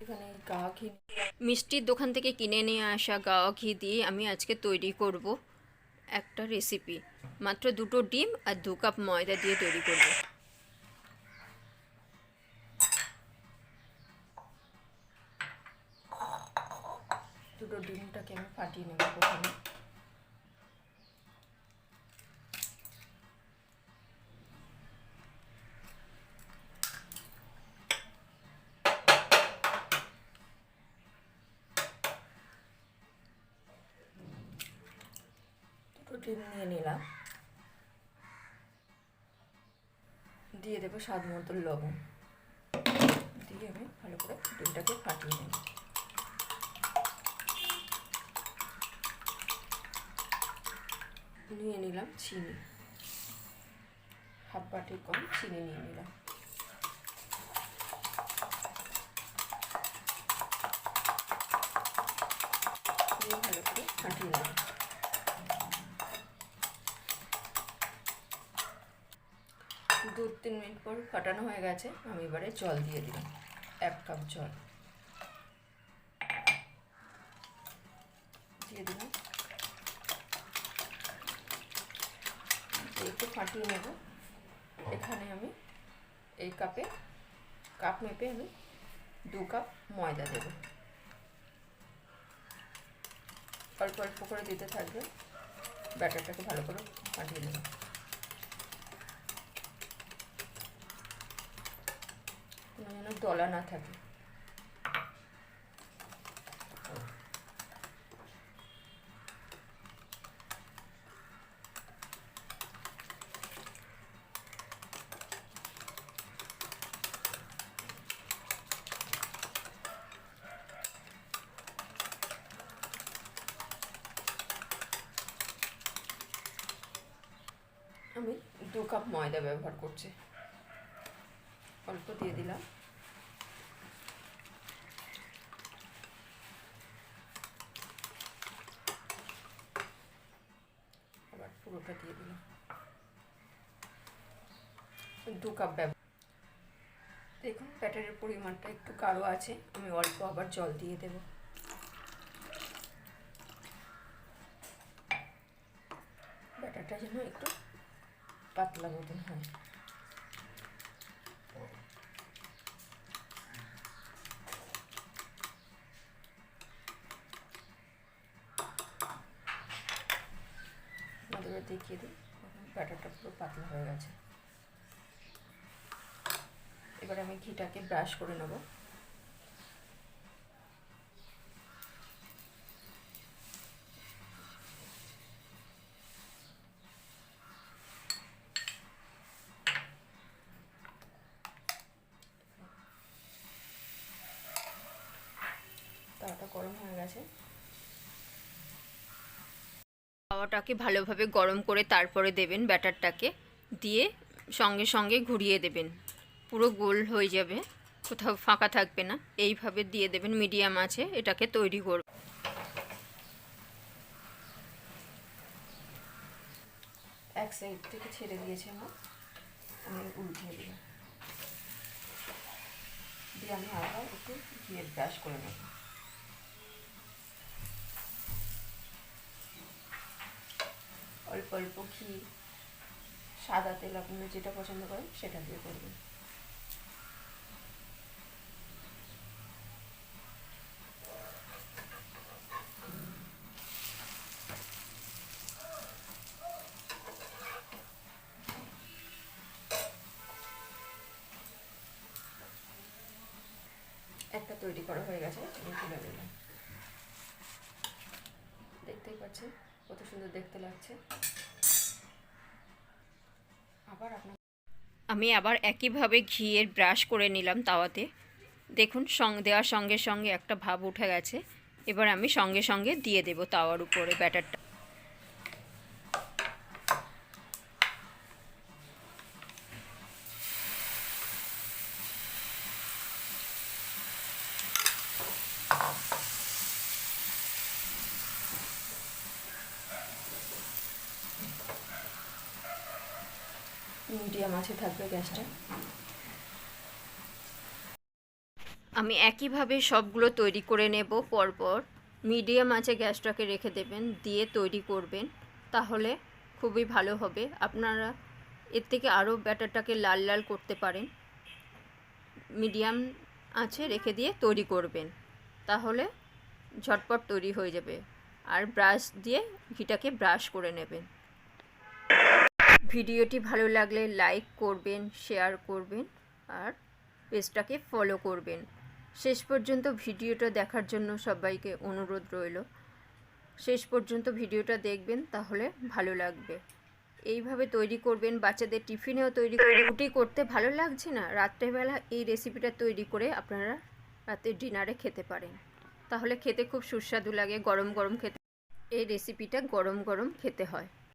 এখানে গাওয়া ঘি, মিষ্টির দোকান থেকে কিনে নিয়ে আসা গাওয়া ঘি দিয়ে আমি আজকে তৈরি করব একটা রেসিপি। মাত্র 2টো ডিম আর 2 কাপ ময়দা দিয়ে তৈরি করব। দুটো ডিমটাকে আমি ফাটিয়ে নেব প্রথমে। দুটো ডিম নিয়ে নিলাম, দিয়ে দেবো স্বাদ মতো লবণ, দিয়ে আমি ভালো করে ডিমটাকে ফাটিয়ে নেব। নিয়ে নিলাম চিনি, হাফ বাটির কম চিনি নিয়ে নিলাম। দিয়ে ভালো করে ফাটিয়ে নেব। 2-3 মিনিট পর ফাটানো হয়ে গেছে, আমি এবারে জল দিয়ে দিলাম, 1 কাপ জল দিয়ে দিলাম। একটু ফাটিয়ে নেব। এখানে আমি এই কাপ মেপে আমি 2 কাপ ময়দা দেব। অল্প অল্প করে দিতে থাকবে, ব্যাটারটাকে ভালো করে ফাটিয়ে নেব। কোনো যেন দলা না থাকে। আমি 2 কাপ ময়দা ব্যবহার করছি, অল্প দিয়ে দিলাম। আবার পুরোটা দিয়ে দিলাম। 2 কাপ ব্যবহার। দেখুন ব্যাটারের পরিমাণটা একটু গাঢ় আছে, আমি অল্প আবার জল দিয়ে দেব। ব্যাটারটা যেন একটু পাতলা মতন হয়। এবার দেখিয়ে দিই, ব্যাটারটা পুরো পাতলা হয়ে গেছে। এবার আমি ঘিটাকে ব্রাশ করে নেব। তাওয়াটা গরম হয়ে গেছে। তাওয়াটাকে ভালোভাবে গরম করে তারপরে দেবেন ব্যাটারটাকে, দিয়ে সঙ্গে সঙ্গে ঘুরিয়ে দেবেন, পুরো গোল হয়ে যাবে, কোথাও ফাঁকা থাকবে না। এইভাবে দিয়ে দেবেন, মিডিয়াম আছে এটাকে তৈরি করব। এক সাইড থেকে ছেড়ে দিয়েছে আমার, আমি উল্টিয়ে দিলাম, দিয়ে আমি আবার একটু ঘিয়ের ব্রাশ করে নেব। অল্প অল্প ঘি, সাদা তেল আপনারা যেটা পছন্দ করেন সেটা দিয়ে করবেন। একটা তৈরি করা হয়ে গেছে, আমি তুলে নিলাম। দেখতেই পাচ্ছেন কত সুন্দর দেখতে লাগছে। আমি আবার একইভাবে ঘিয়ের ব্রাশ করে নিলাম তাওয়াতে। দেখুন দেওয়ার সঙ্গে সঙ্গে একটা ভাব উঠে গেছে। এবার আমি সঙ্গে সঙ্গে দিয়ে দেব তাওয়ার উপরে ব্যাটারটা। মিডিয়াম আছে থাকবে গ্যাসটা। আমি একইভাবে সবগুলো তৈরি করে নেব পরপর। মিডিয়াম আঁচে গ্যাসটাকে রেখে দেবেন, দিয়ে তৈরি করবেন, তাহলে খুবই ভালো হবে। আপনারা এর থেকে আরও ব্যাটারটাকে লাল লাল করতে পারেন। মিডিয়াম আঁচে রেখে দিয়ে তৈরি করবেন, তাহলে ঝটপট তৈরি হয়ে যাবে। আর ব্রাশ দিয়ে ঘিটাকে ব্রাশ করে নেবেন। ভিডিওটি ভালো লাগলে লাইক করবেন, শেয়ার করবেন আর পেজটাকে ফলো করবেন। শেষ পর্যন্ত ভিডিওটা দেখার জন্য সবাইকে অনুরোধ রইল। শেষ পর্যন্ত ভিডিওটা দেখবেন, তাহলে ভালো লাগবে। এইভাবে তৈরি করবেন। বাচ্চাদের টিফিনেও রুটি করতে ভালো লাগছে না, রাত্রেবেলা এই রেসিপিটা তৈরি করে আপনারা রাতে ডিনারে খেতে পারেন, তাহলে খেতে খুব সুস্বাদু লাগে। গরম গরম খেতে এই রেসিপিটা গরম গরম খেতে হয়।